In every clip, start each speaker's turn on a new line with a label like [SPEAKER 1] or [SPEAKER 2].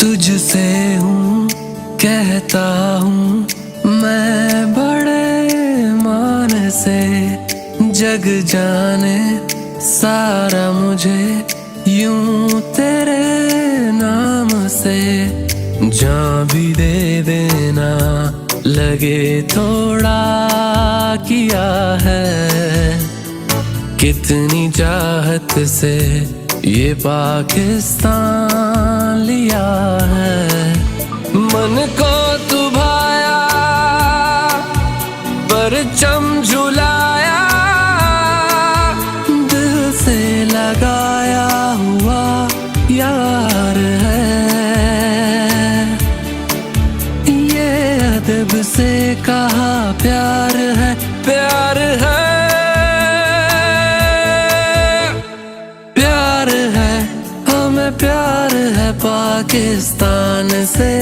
[SPEAKER 1] तुझसे हूँ कहता हूँ मैं बड़े मान से, जग जाने सारा मुझे यूं तेरे नाम से। जान भी दे देना लगे थोड़ा किया है, कितनी चाहत से ये पाकिस्तान लिया है। मन को तू भाया परचम झुलाया, दिल से लगाया हुआ यार है। ये अदब से कहा प्यार है, प्यार है, प्यार है, हमें प्यार है पाकिस्तान से,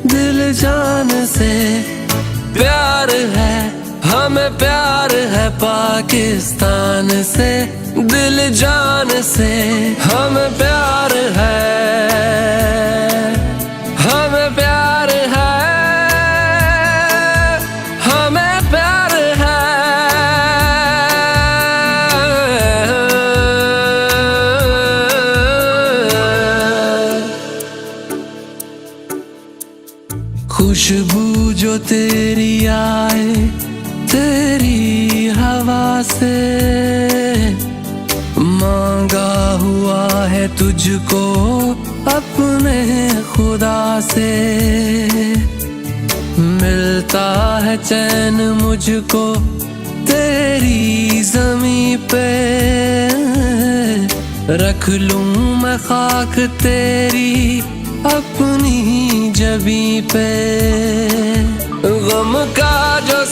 [SPEAKER 1] दिल जान से। प्यार है, हमें प्यार है पाकिस्तान से, दिल जान से। हमें प्यार है, हमें प्यार है, हमें प्यार है। खुशबू जो तेरी आए तेरी हवा से, मांगा हुआ है तुझको अपने खुदा से। मिलता है चैन मुझको तेरी ज़मीं पे, रख लूं मैं खाक तेरी अपनी जबीं पे। गम का जो